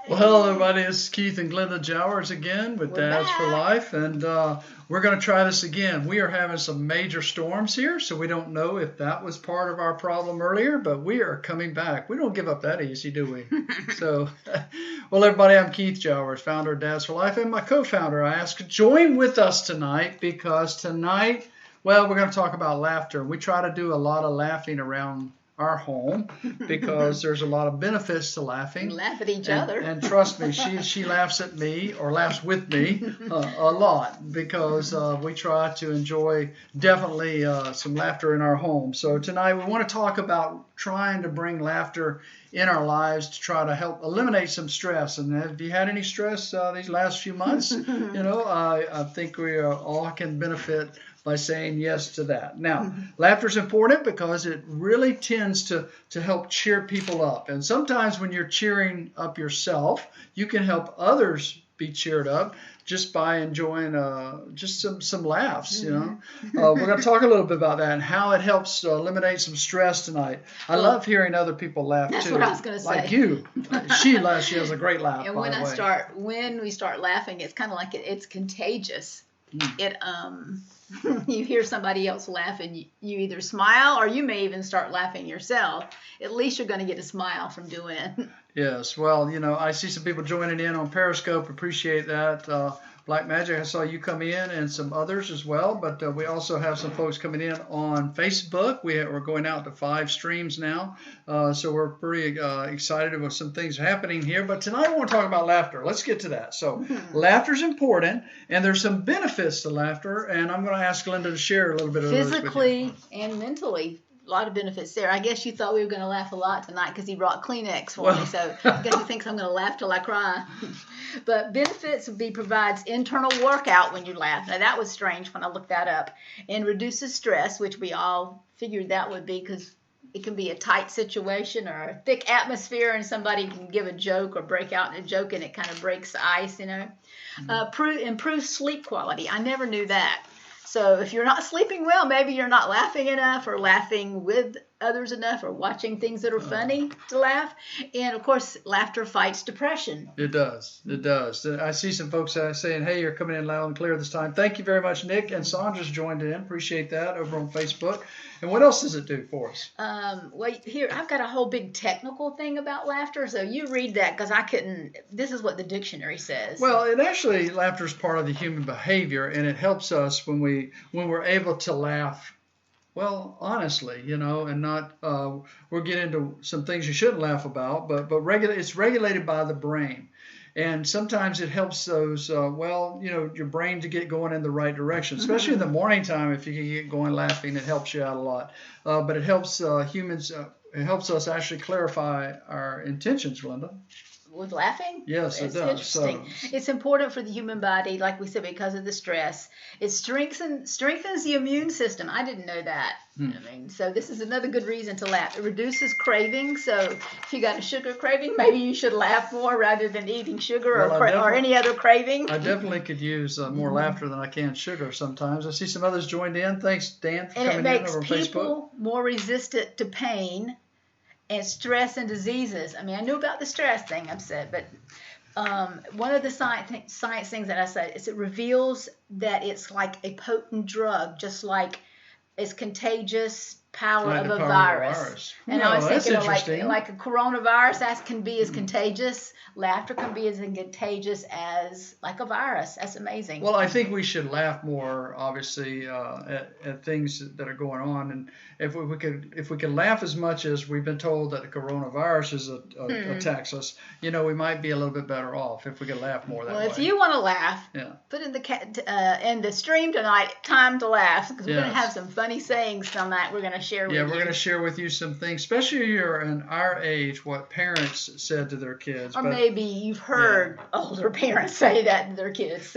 Well, hello everybody, it's Keith and Glenda Jowers again with Dads for Life, and we're going to try this again. We are having some major storms here, so we don't know if that was part of our problem earlier, but we are coming back. We don't give up that easy, do we? So, well everybody, I'm Keith Jowers, founder of Dads for Life, and my co-founder. I asked to join with us tonight because tonight, well, we're going to talk about laughter. We try to do a lot of laughing around our home because there's a lot of benefits to laughing. We laugh at each other. And trust me, she laughs at me or laughs with me a lot because we try to enjoy definitely some laughter in our home. So tonight we want to talk about trying to bring laughter in our lives to try to help eliminate some stress. And have you had any stress these last few months? I think we all can benefit by saying yes to that. Now, laughter is important because it really tends to help cheer people up. And sometimes when you're cheering up yourself, you can help others be cheered up just by enjoying just some laughs, We're going to talk a little bit about that and how it helps eliminate some stress tonight. I love hearing other people laugh That's too. what I was going to say. Like you. She laughs. She has a great laugh, And by the way. when we start laughing, it's kind of like it's contagious. You hear somebody else laugh and you either smile or you may even start laughing yourself. At least you're going to get a smile from doing it. Yes, well, I see some people joining in on Periscope. Appreciate that. Black Magic, I saw you come in and some others as well, but we also have some folks coming in on Facebook. We're going out to 5 streams now, so we're pretty excited about some things happening here. But tonight I want to talk about laughter. Let's get to that. So laughter is important, and there's some benefits to laughter, and I'm going to ask Glenda to share a little bit of those with you. Physically and mentally. A lot of benefits there. I guess you thought we were going to laugh a lot tonight because he brought Kleenex for me, so I guess he thinks I'm going to laugh till I cry. But benefits would be provides internal workout when you laugh. Now that was strange when I looked that up. And reduces stress, which we all figured that would be because it can be a tight situation or a thick atmosphere and somebody can give a joke or break out in a joke and it kind of breaks the ice, Improves sleep quality. I never knew that. So if you're not sleeping well, maybe you're not laughing enough or laughing with others enough or watching things that are funny to laugh. And, of course, laughter fights depression. It does. It does. I see some folks saying, hey, you're coming in loud and clear this time. Thank you very much, Nick. And Sandra's joined in. Appreciate that over on Facebook. And what else does it do for us? Well, here, I've got a whole big technical thing about laughter. So you read that because I couldn't. This is what the dictionary says. Well, laughter is part of the human behavior, and it helps us when we're able to laugh. Well, honestly, and not we'll get into some things you shouldn't laugh about, but it's regulated by the brain. And sometimes it helps those, your brain to get going in the right direction, especially in the morning time. If you can get going laughing, it helps you out a lot. But it helps humans, it helps us actually clarify our intentions, Linda. With laughing? Yes, it does. Interesting. It's important for the human body, like we said, because of the stress. It strengthens the immune system. I didn't know that. So this is another good reason to laugh. It reduces craving. So if you got a sugar craving, maybe you should laugh more rather than eating sugar or any other craving. I definitely could use more laughter than I can sugar sometimes. I see some others joined in. Thanks, Dan, for coming in over on Facebook. And it makes people more resistant to pain and stress and diseases. I mean, I knew about the stress thing, I've said, but one of the science things that I said is it reveals that it's like a potent drug, just like it's contagious power of a virus. And I was thinking like a coronavirus, that can be as contagious. Laughter can be as contagious as like a virus. That's amazing. Well, I think we should laugh more, obviously, at things that are going on. And if we could laugh as much as we've been told that the coronavirus attacks us, we might be a little bit better off if we could laugh more that way. Well, if you want to laugh, put in the stream tonight, time to laugh, because we're going to have some funny sayings tonight we're going to share with Yeah, you. we're going to share with you some things, especially if you're in our age, what parents said to their kids. Or maybe you've heard older parents say that to their kids.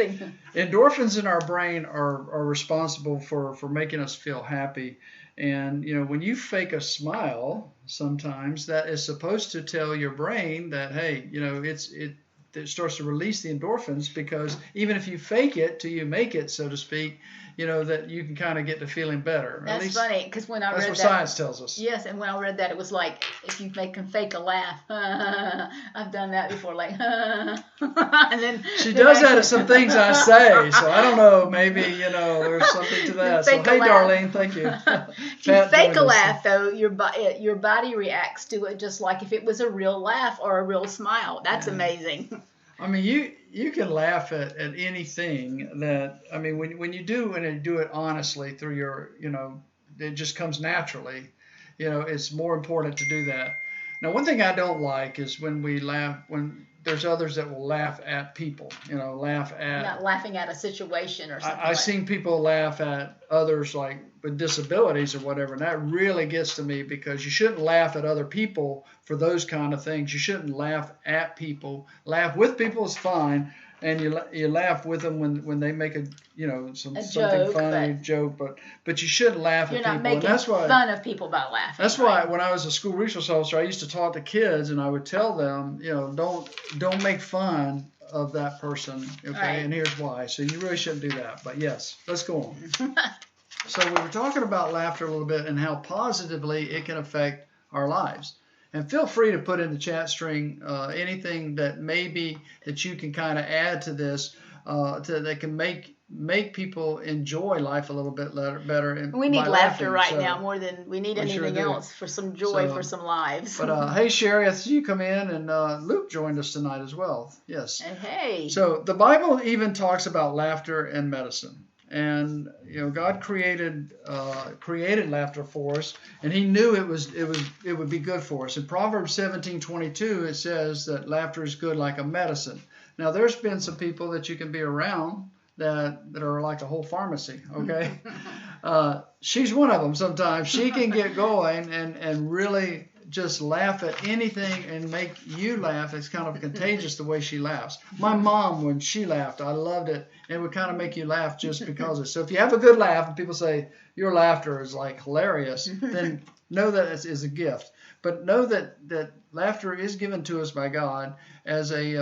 Endorphins in our brain are responsible for making us feel happy. And, when you fake a smile, sometimes that is supposed to tell your brain that, hey, it starts to release the endorphins, because even if you fake it till you make it, so to speak, that you can kind of get to feeling better. That's funny, because when I read that, that's what science tells us. Yes, and when I read that, it was like if you can fake a laugh. I've done that before, like, and then she does that at some things I say, so I don't know. Maybe there's something to that. So hey, Darlene, thank you. If you fake a laugh, though, your body reacts to it just like if it was a real laugh or a real smile. That's amazing. I mean, you can laugh at anything that, I mean, when you do it honestly through your, it just comes naturally. It's more important to do that. Now, one thing I don't like is when we laugh, when there's others that will laugh at people, laugh at. Not laughing at a situation or something. I've seen people laugh at others like with disabilities or whatever, and that really gets to me, because you shouldn't laugh at other people for those kind of things. You shouldn't laugh at people. Laugh with people is fine, and you laugh with them when they make something funny, joke, but you shouldn't laugh at people. You're not making fun of people by laughing. That's why when I was a school resource officer, I used to talk to kids, and I would tell them, don't make fun of that person, okay? Right. And here's why. So you really shouldn't do that. But yes, let's go on. So we were talking about laughter a little bit and how positively it can affect our lives. And feel free to put in the chat string anything that maybe that you can kind of add to this that can make people enjoy life a little bit better. And we need laughter now more than we need anything else, for some joy, for some lives. But hey, Sherry, I see you come in, and Luke joined us tonight as well. Yes. And hey. So the Bible even talks about laughter and medicine. And God created laughter for us, and He knew it would be good for us. In Proverbs 17:22, it says that laughter is good like a medicine. Now, there's been some people that you can be around that are like a whole pharmacy. Okay, she's one of them. Sometimes she can get going and really just laugh at anything and make you laugh. It's kind of contagious the way she laughs. My mom, when she laughed, I loved it. It would kind of make you laugh just because of it. So if you have a good laugh and people say your laughter is like hilarious, then know that it is a gift. But know that laughter is given to us by God as a,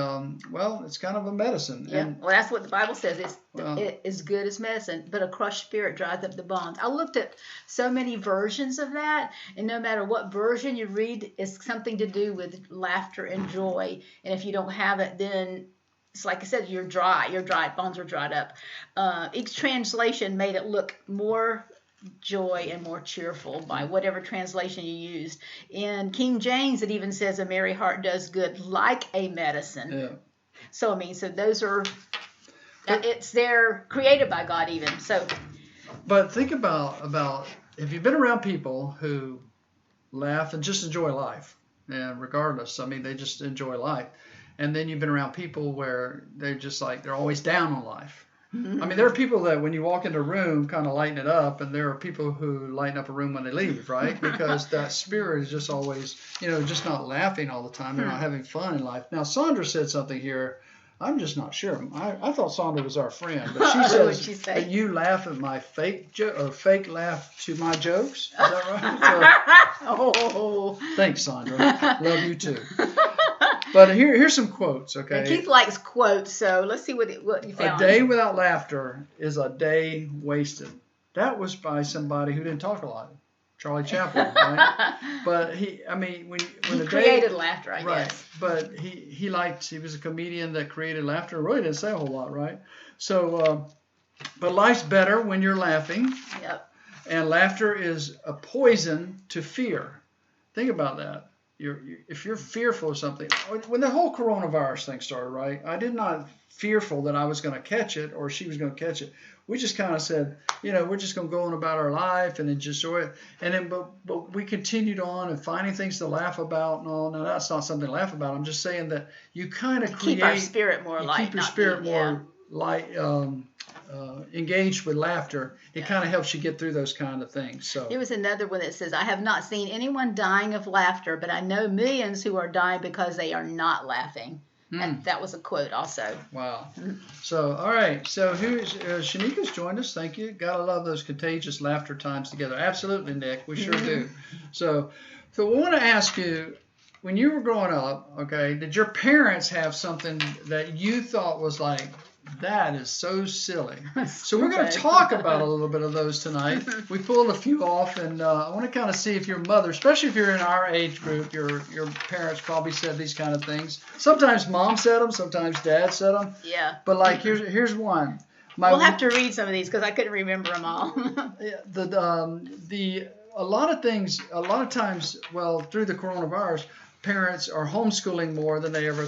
it's kind of a medicine. Yeah, well, that's what the Bible says. It is good as medicine, but a crushed spirit dries up the bones. I looked at so many versions of that, and no matter what version you read, it's something to do with laughter and joy. And if you don't have it, then it's like I said, you're dry, bones are dried up. Each translation made it look more joy and more cheerful by whatever translation you used. In King James, it even says a merry heart does good like a medicine. Yeah. So those are, they're created by God even. So. But think about if you've been around people who laugh and just enjoy life, and regardless, they just enjoy life. And then you've been around people where they're always down on life. There are people that when you walk into a room kind of lighten it up, and there are people who lighten up a room when they leave, right? Because that spirit is just always, just not laughing all the time. They're not having fun in life. Now, Sandra said something here. I'm just not sure. I thought Sandra was our friend, but she says that you laugh at my fake laugh to my jokes. Is that right? Thanks, Sandra. Love you too. But here's some quotes, okay? And Keith likes quotes, so let's see what you found. A day without laughter is a day wasted. That was by somebody who didn't talk a lot, Charlie Chaplin, right? But he created laughter, I guess. But he was a comedian that created laughter. Really didn't say a whole lot, right? So, but life's better when you're laughing. Yep. And laughter is a poison to fear. Think about that. If you're fearful of something, when the whole coronavirus thing started, right? I did not fearful that I was going to catch it or she was going to catch it. We just kind of said, we're just going to go on about our life and enjoy it. And then, but we continued on and finding things to laugh about and all. Now that's not something to laugh about. I'm just saying that you kind of keep our spirit more light. Keep your spirit more light, engaged with laughter, it kind of helps you get through those kind of things. So there was another one that says, I have not seen anyone dying of laughter, but I know millions who are dying because they are not laughing. That was a quote also. Wow. So, all right. So here's Shanika's joined us. Thank you. Gotta love those contagious laughter times together. Absolutely, Nick. We sure do. So we want to ask you, when you were growing up, okay, did your parents have something that you thought was like, that is so silly? So we're going to talk about a little bit of those tonight. We pulled a few off, and I want to kind of see if your mother, especially if you're in our age group, your parents probably said these kind of things. Sometimes mom said them, sometimes dad said them. Yeah. But like here's one. We'll have to read some of these because I couldn't remember them all. A lot of times, well, through the coronavirus, parents are homeschooling more than they ever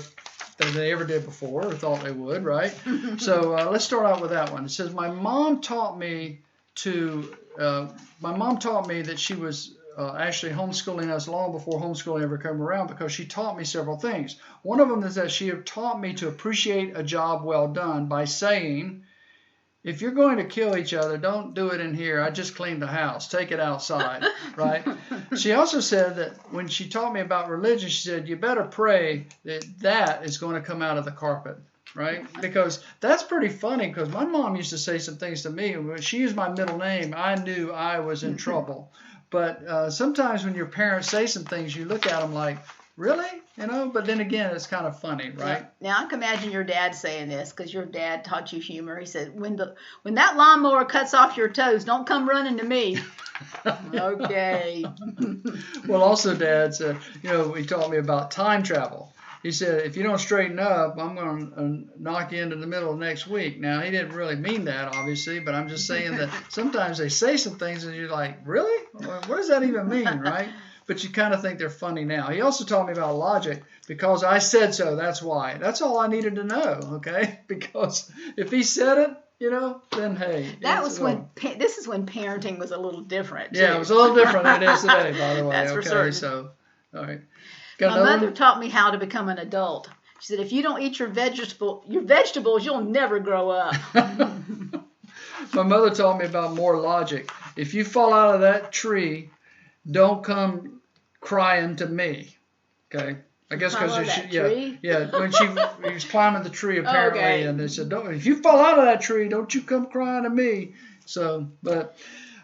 did before or thought they would, right? So let's start out with that one. It says, my mom taught me that she was actually homeschooling us long before homeschooling ever came around, because she taught me several things. One of them is that she had taught me to appreciate a job well done by saying, if you're going to kill each other, don't do it in here. I just cleaned the house. Take it outside, right? She also said that when she taught me about religion, she said, you better pray that is going to come out of the carpet, right? Because that's pretty funny, because my mom used to say some things to me. When she used my middle name, I knew I was in trouble. But sometimes when your parents say some things, you look at them like, really? But then again, it's kind of funny, right? Now, I can imagine your dad saying this, because your dad taught you humor. He said, when that lawnmower cuts off your toes, don't come running to me. Okay. Well, also, Dad said, he taught me about time travel. He said, if you don't straighten up, I'm going to knock you into the middle of next week. Now, he didn't really mean that, obviously, but I'm just saying that sometimes they say some things and you're like, really? What does that even mean, right? But you kind of think they're funny now. He also taught me about logic. Because I said so, that's why. That's all I needed to know, okay? Because if he said it, then hey. This is when parenting was a little different, too. Yeah, it was a little different than it is today, by the way. That's for certain. So, all right. My mother taught me how to become an adult. She said, if you don't eat your vegetables, you'll never grow up. My mother taught me about more logic. If you fall out of that tree, don't come crying to me, okay? I guess because when she was climbing the tree apparently, and they said, if you fall out of that tree, don't you come crying to me. So, but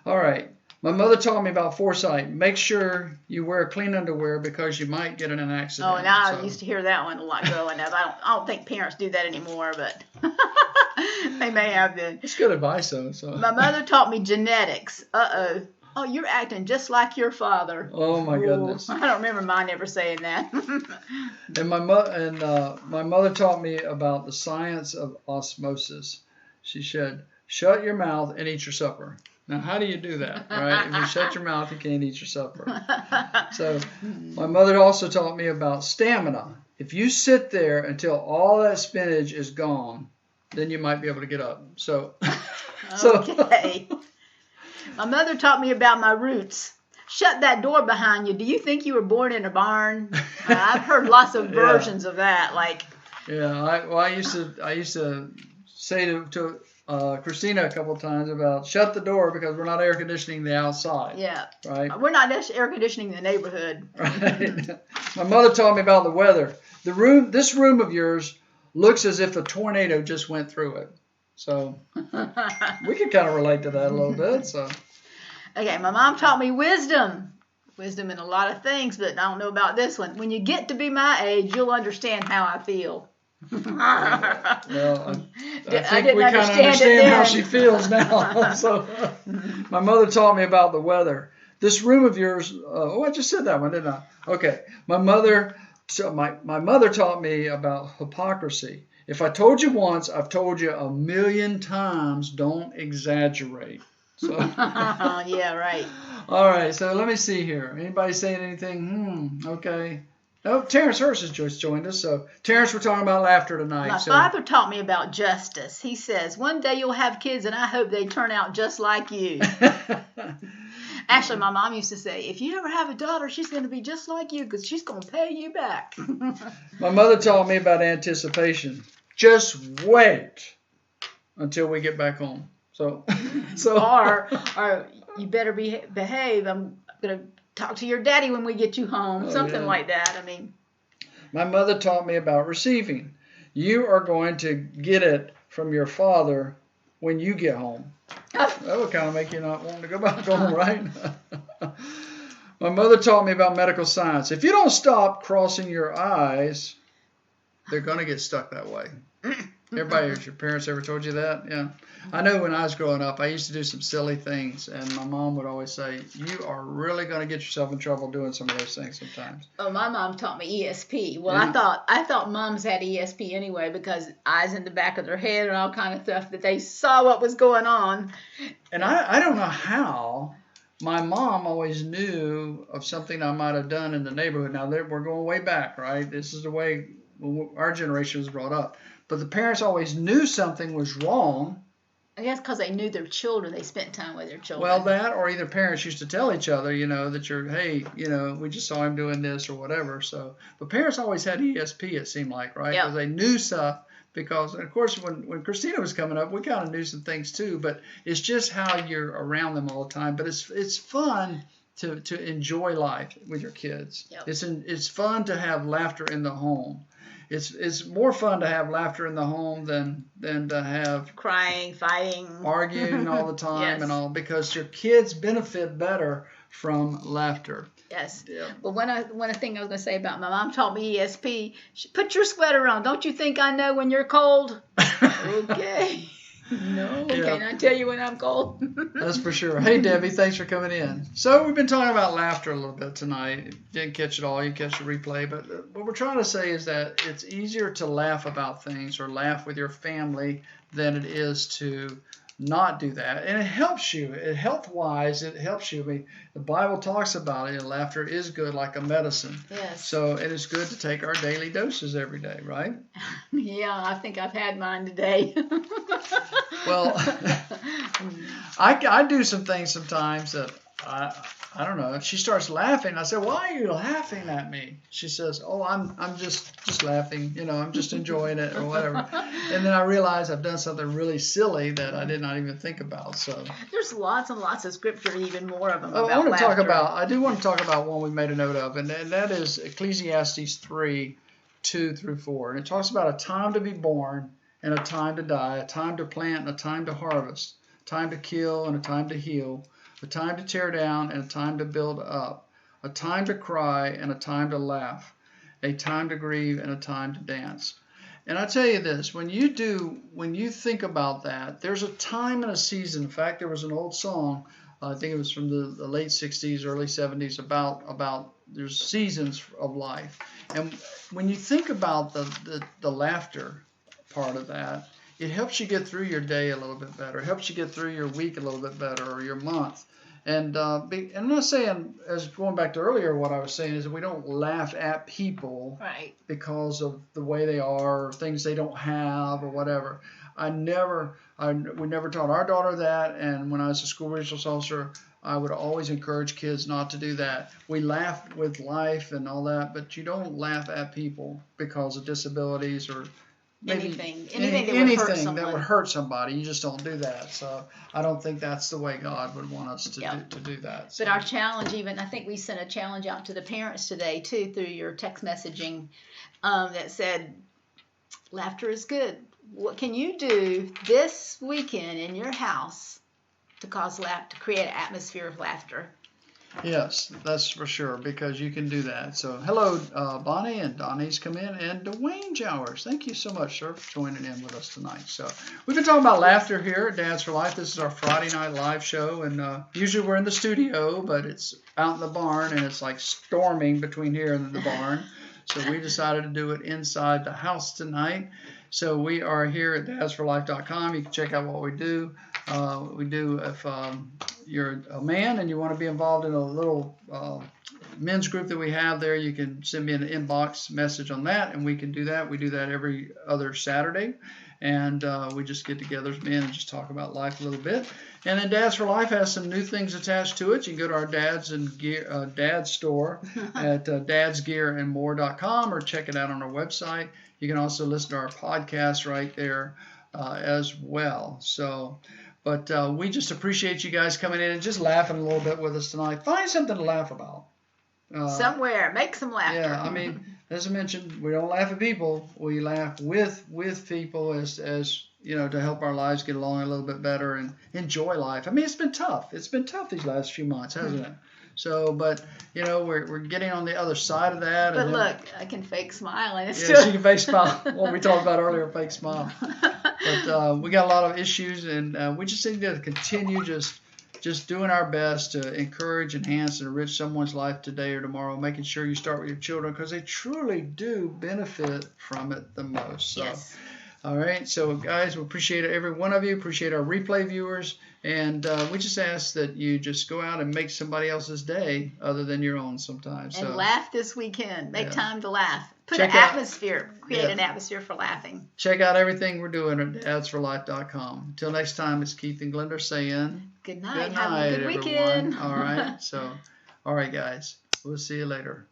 all right. My mother taught me about foresight. Make sure you wear clean underwear because you might get in an accident. Oh, and I used to hear that one a lot growing up. I don't think parents do that anymore, but they may have been. It's good advice, though. So. My mother taught me genetics. Oh, you're acting just like your father. Oh my goodness! I don't remember mine ever saying that. And my mother taught me about the science of osmosis. She said, "Shut your mouth and eat your supper." Now, how do you do that? Right? If you shut your mouth, you can't eat your supper. So, my mother also taught me about stamina. If you sit there until all that spinach is gone, then you might be able to get up. So, okay. My mother taught me about my roots. Shut that door behind you. Do you think you were born in a barn? I've heard lots of versions of that. I used to say to Christina a couple of times about shut the door because we're not air conditioning the outside. Yeah. Right. We're not air conditioning the neighborhood. Right. My mother taught me about the weather. This room of yours looks as if a tornado just went through it. So we can kind of relate to that a little bit. So. Okay, my mom taught me wisdom. Wisdom in a lot of things, but I don't know about this one. When you get to be my age, you'll understand how I feel. Well, I think we kind of understand how she feels now. So my mother taught me about the weather. This room of yours, I just said that one, didn't I? Okay. My mother taught me about hypocrisy. If I told you once, I've told you 1,000,000 times, don't exaggerate. So yeah, right. All right, so let me see here. Anybody saying anything? Okay. Oh, Terrence Hurst has just joined us. So, Terrence, we're talking about laughter tonight. My father taught me about justice. He says, one day you'll have kids, and I hope they turn out just like you. Actually, my mom used to say, if you ever have a daughter, she's going to be just like you because she's going to pay you back. My mother taught me about anticipation. Just wait. until we get back home. So or you better behave. I'm gonna talk to your daddy when we get you home. Something like that. I mean, my mother taught me about receiving. You are going to get it from your father when you get home. That would kind of make you not want to go back home, right? My mother taught me about medical science. If you don't stop crossing your eyes, they're going to get stuck that way. Everybody, your parents ever told you that? Yeah. I know when I was growing up, I used to do some silly things, and my mom would always say, you are really going to get yourself in trouble doing some of those things sometimes. Oh, my mom taught me ESP. Well, yeah. I thought moms had ESP anyway because eyes in the back of their head and all kind of stuff, that they saw what was going on. And I don't know how my mom always knew of something I might have done in the neighborhood. Now, we're going way back, right? This is the way our generation was brought up. But the parents always knew something was wrong. I guess because they knew their children. They spent time with their children. Well, that, or either parents used to tell each other, that hey, we just saw him doing this or whatever. So, but parents always had ESP, it seemed like, right? Because they knew stuff. Because, of course, when Christina was coming up, we kind of knew some things too. But it's just how you're around them all the time. But it's fun to enjoy life with your kids. Yep. It's fun to have laughter in the home. It's more fun to have laughter in the home than to have crying, fighting, arguing all the time and all, because your kids benefit better from laughter. Yes. Yeah. But one thing I was going to say about my mom taught me ESP. Put your sweater on. Don't you think I know when you're cold? Okay. No, can I tell you when I'm cold? That's for sure. Hey, Debbie, thanks for coming in. So we've been talking about laughter a little bit tonight. Didn't catch it all. You catch the replay. But what we're trying to say is that it's easier to laugh about things or laugh with your family than it is to not do that. And it helps you. Health-wise, it helps you. I mean, the Bible talks about it. And laughter is good like a medicine. Yes. So it is good to take our daily doses every day, right? Yeah, I think I've had mine today. Well, I do some things sometimes that I don't know. She starts laughing. I said, "Why are you laughing at me?" She says, "Oh, I'm just laughing. I'm just enjoying it or whatever." And then I realize I've done something really silly that I did not even think about. So there's lots and lots of scripture, even more of them. About I laughter. do want to talk about one we made a note of, and that is Ecclesiastes 3:2-4, and it talks about a time to be born and a time to die, a time to plant and a time to harvest, a time to kill and a time to heal, a time to tear down and a time to build up, a time to cry and a time to laugh, a time to grieve and a time to dance. And I tell you this, when you think about that, there's a time and a season. In fact, there was an old song, I think it was from the late 60s, early 70s, about there's seasons of life. And when you think about the laughter part of that, it helps you get through your day a little bit better. It helps you get through your week a little bit better, or your month. And I'm not saying, as going back to earlier, what I was saying is that we don't laugh at people because of the way they are, or things they don't have, or whatever. We never taught our daughter that, and when I was a school resource officer, I would always encourage kids not to do that. We laugh with life and all that, but you don't laugh at people because of disabilities or anything that would hurt somebody. You just don't do that. So I don't think that's the way God would want us to do that. So. But our challenge, even I think we sent a challenge out to the parents today too through your text messaging that said, laughter is good. What can you do this weekend in your house to create an atmosphere of laughter? Yes, that's for sure, because you can do that. So hello, Bonnie, and Donnie's come in, and Dwayne Jowers. Thank you so much, sir, for joining in with us tonight. So we've been talking about laughter here at Dads for Life. This is our Friday night live show, and usually we're in the studio, but it's out in the barn, and it's like storming between here and the barn. So we decided to do it inside the house tonight. So we are here at dadsforlife.com. You can check out what we do. If you're a man and you want to be involved in a little men's group that we have there, you can send me an inbox message on that, and we can do that. We do that every other Saturday, and we just get together as men and just talk about life a little bit. And then Dads for Life has some new things attached to it. You can go to our Dad's store at dadsgearandmore.com or check it out on our website. You can also listen to our podcast right there as well. So, but we just appreciate you guys coming in and just laughing a little bit with us tonight. Find something to laugh about. Somewhere, make some laughter. Yeah, I mean, as I mentioned, we don't laugh at people. We laugh with people as you know, to help our lives get along a little bit better and enjoy life. I mean, it's been tough. It's been tough these last few months, hasn't it? So, but you know, we're getting on the other side of that. But and look, I can fake smile, and it's yeah, still. she can fake smile. What we talked about earlier, fake smile. But we got a lot of issues, and we just need to continue just doing our best to encourage, enhance, and enrich someone's life today or tomorrow, making sure you start with your children because they truly do benefit from it the most. So, Yes. All right. So, guys, we appreciate every one of you. Appreciate our replay viewers. And we just ask that you just go out and make somebody else's day other than your own sometimes. And so, laugh this weekend. Make time to laugh. Put Check an out- atmosphere. Create an atmosphere for laughing. check out everything we're doing at dadsforlife.com. Until next time, it's Keith and Glenda saying Good night. good Have night, a good everyone. weekend. All right. So, all right, guys. We'll see you later.